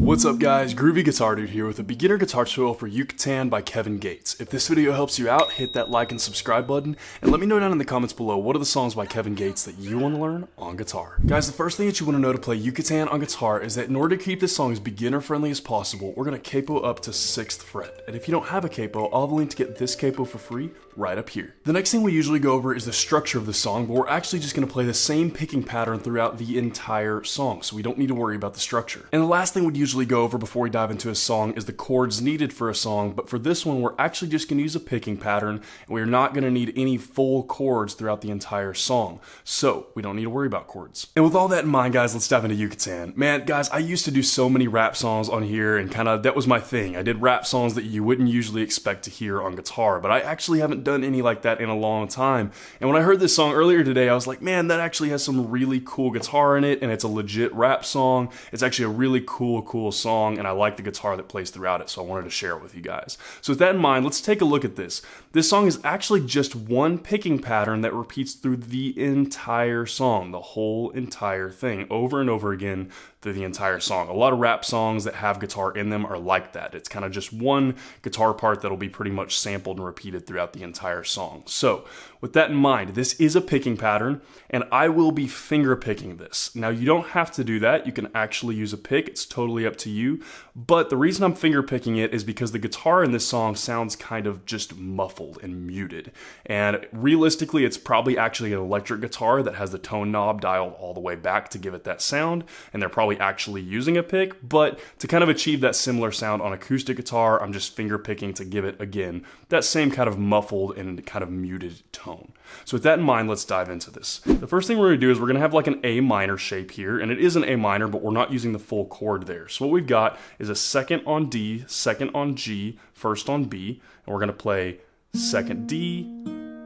What's up guys, Groovy Guitar Dude here with a beginner guitar tutorial for Yucatan by Kevin Gates. If this video helps you out, hit that like and subscribe button, and let me know down in the comments below what are the songs by Kevin Gates that you want to learn on guitar. Guys, the first thing that you want to know to play Yucatan on guitar is that in order to keep this song as beginner friendly as possible, we're going to capo up to 6th fret. And if you don't have a capo, I'll have a link to get this capo for free right up here. The next thing we usually go over is the structure of the song, but we're actually just going to play the same picking pattern throughout the entire song, so we don't need to worry about the structure. And the last thing we'd usually go over before we dive into a song is the chords needed for a song, but for this one we're actually just going to use a picking pattern, and we're not going to need any full chords throughout the entire song, so we don't need to worry about chords. And with all that in mind guys, let's dive into Yucatan. Man guys, I used to do so many rap songs on here, and that was my thing. I did rap songs that you wouldn't usually expect to hear on guitar, but I actually haven't done any like that in a long time. And when I heard this song earlier today, I was like, man, that actually has some really cool guitar in it, and it's a legit rap song. It's actually a really cool song, and I like the guitar that plays throughout it, so I wanted to share it with you guys. So with that in mind, let's take a look at this. This song is actually just one picking pattern that repeats through the entire song, the whole entire thing, over and over again through the entire song. A lot of rap songs that have guitar in them are like that. It's kind of just one guitar part that'll be pretty much sampled and repeated throughout the entire song. So with that in mind, this is a picking pattern, and I will be finger picking this. Now you don't have to do that. You can actually use a pick. It's totally up to you. But the reason I'm finger picking it is because the guitar in this song sounds kind of just muffled and muted. And realistically, it's probably actually an electric guitar that has the tone knob dialed all the way back to give it that sound, and they're probably actually using a pick, but to kind of achieve that similar sound on acoustic guitar, I'm just finger picking to give it, again, that same kind of muffled and kind of muted tone. So with that in mind, let's dive into this. The first thing we're going to do is we're going to have like an A minor shape here, and it is an A minor, but we're not using the full chord there. So what we've got is a second on D, second on G, first on B, and we're going to play second D,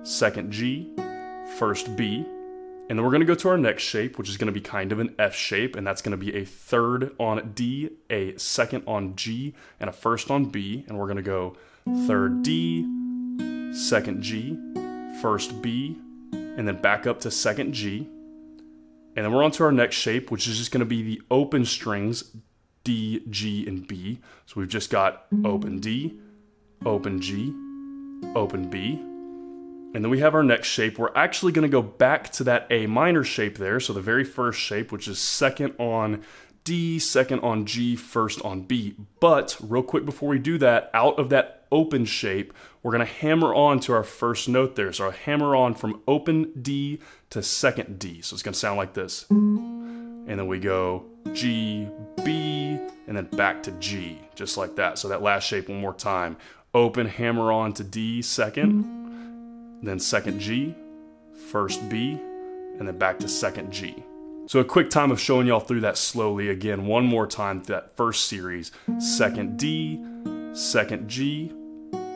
second G, first B, and then we're going to go to our next shape, which is going to be kind of an F shape, and that's going to be a third on D, a second on G, and a first on B, and we're going to go third D, second G, first B, and then back up to second G, and then we're on to our next shape, which is just going to be the open strings, D, G, and B. So we've just got open D, open G, open B, and then we have our next shape. We're actually going to go back to that A minor shape there, so the very first shape, which is second on D, second on G, first on B. But real quick before we do that, out of that open shape, we're going to hammer on to our first note there. So I'll hammer on from open D to second D. So it's going to sound like this. And then we go G, B, and then back to G, just like that. So that last shape one more time. Open, hammer on to D, second, then second G, first B, and then back to second G. So a quick time of showing y'all through that slowly again, one more time through that first series. Second D, second G,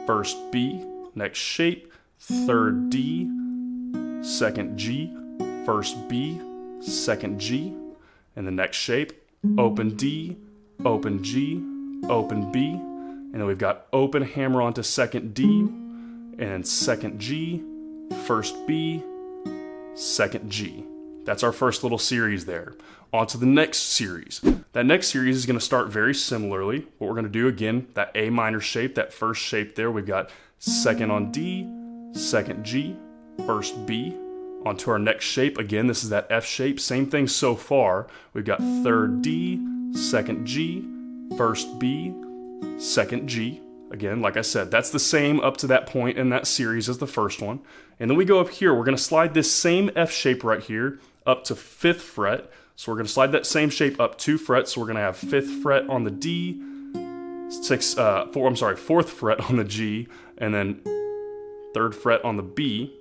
first B, next shape, third D, second G, first B, second G, and the next shape, open D, open G, open B, and then we've got open, hammer onto second D, and second G, first B, second G. That's our first little series there. On to the next series. That next series is going to start very similarly. What we're going to do again, that A minor shape, that first shape there, we've got second on D, second G, first B. On to our next shape, again, this is that F shape, same thing so far. We've got third D, second G, first B, second G. Again, like I said, that's the same up to that point in that series as the first one. And then we go up here, we're going to slide this same F shape right here up to 5th fret. So we're going to slide that same shape up 2 frets. So we're going to have 5th fret on the D, 4th fret on the G, and then 3rd fret on the B.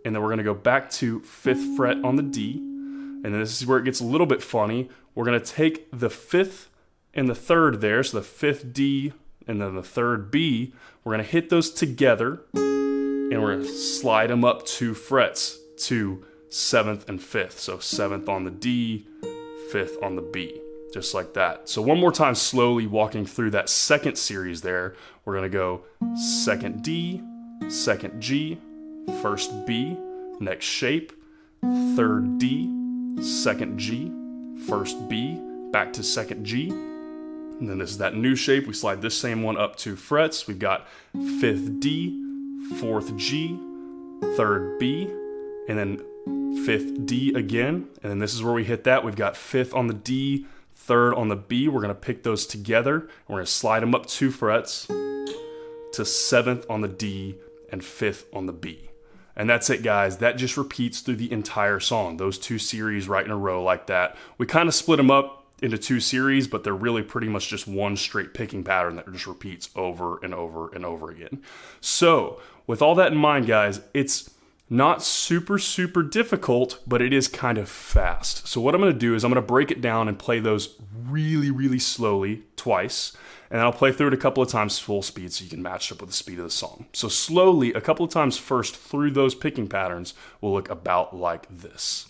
And then we're going to go back to 5th fret on the D. And then this is where it gets a little bit funny. We're going to take the 5th and the 3rd there, so the 5th D and then the 3rd B, we're going to hit those together, and we're going to slide them up 2 frets to 7th and 5th. So 7th on the D, 5th on the B, just like that. So one more time, slowly walking through that second series there, we're going to go second D, second G, first B, next shape, 3rd D, second G, first B, back to second G, And then this is that new shape. We slide this same one up 2 frets. We've got 5th D, 4th G, 3rd B, and then 5th D again. And then this is where we hit that. We've got 5th on the D, 3rd on the B. We're gonna pick those together. And we're gonna slide them up 2 frets to 7th on the D and 5th on the B. And that's it, guys. That just repeats through the entire song. Those 2 series right in a row like that. We kind of split them up into 2 series, but they're really pretty much just one straight picking pattern that just repeats over and over and over again. So with all that in mind, guys, it's not super difficult, but it is kind of fast. So what I'm going to do is I'm going to break it down and play those really slowly twice, and then I'll play through it a couple of times full speed so you can match it up with the speed of the song. So slowly, a couple of times first through those picking patterns will look about like this.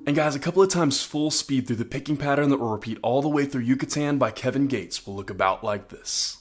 And guys, a couple of times full speed through the picking pattern that will repeat all the way through Yucatan by Kevin Gates will look about like this.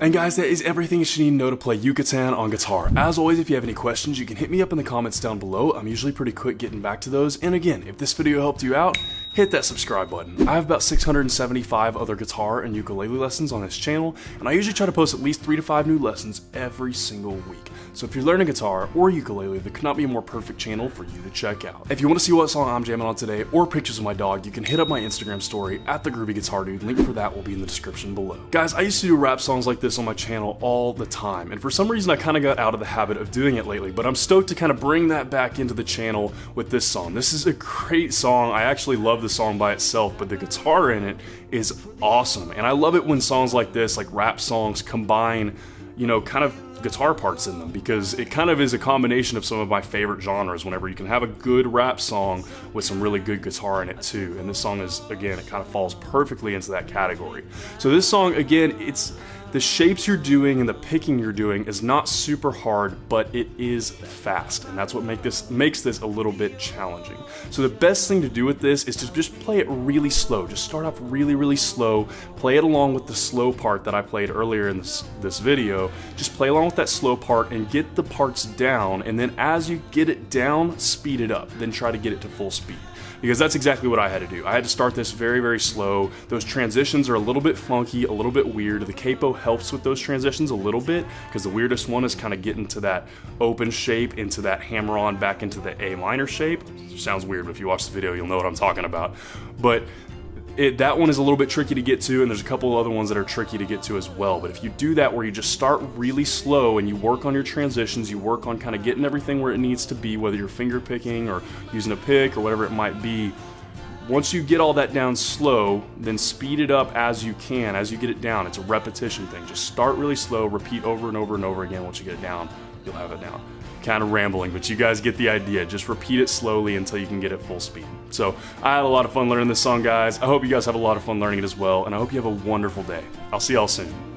And guys, that is everything you should need to know to play Yucatan on guitar. As always, if you have any questions, you can hit me up in the comments down below. I'm usually pretty quick getting back to those. And again, if this video helped you out, hit that subscribe button. I have about 675 other guitar and ukulele lessons on this channel, and I usually try to post at least 3 to 5 new lessons every single week. So if you're learning guitar or ukulele, there could not be a more perfect channel for you to check out. If you want to see what song I'm jamming on today or pictures of my dog, you can hit up my Instagram story at @thegroovyguitardude. Link for that will be in the description below. Guys, I used to do rap songs like this on my channel all the time, and for some reason I kind of got out of the habit of doing it lately, but I'm stoked to kind of bring that back into the channel with this song. This is a great song. I actually love the song by itself, but the guitar in it is awesome, and I love it when songs like this, like rap songs, combine, you know, kind of guitar parts in them, because it kind of is a combination of some of my favorite genres whenever you can have a good rap song with some really good guitar in it too. And this song is, again, it kind of falls perfectly into that category. So this song, again, it's the shapes you're doing and the picking you're doing is not super hard, but it is fast, and that's what makes this a little bit challenging. So the best thing to do with this is to just play it really slow. Just start off really slow, play it along with the slow part that I played earlier in this video. Just play along with that slow part and get the parts down, and then as you get it down, speed it up, then try to get it to full speed. Because that's exactly what I had to do. I had to start this very slow. Those transitions are a little bit funky, a little bit weird. The capo helps with those transitions a little bit, because the weirdest one is kind of getting to that open shape, into that hammer-on, back into the A minor shape. It sounds weird, but if you watch the video, you'll know what I'm talking about. But that one is a little bit tricky to get to, and there's a couple of other ones that are tricky to get to as well. But if you do that, where you just start really slow and you work on your transitions, you work on kind of getting everything where it needs to be, whether you're finger picking or using a pick or whatever it might be, once you get all that down slow, then speed it up as you can, as you get it down. It's a repetition thing. Just start really slow, repeat over and over and over again. Once you get it down, you'll have it down. Kind of rambling, but you guys get the idea. Just repeat it slowly until you can get it full speed. So I had a lot of fun learning this song, guys. I hope you guys have a lot of fun learning it as well, and I hope you have a wonderful day. I'll see y'all soon.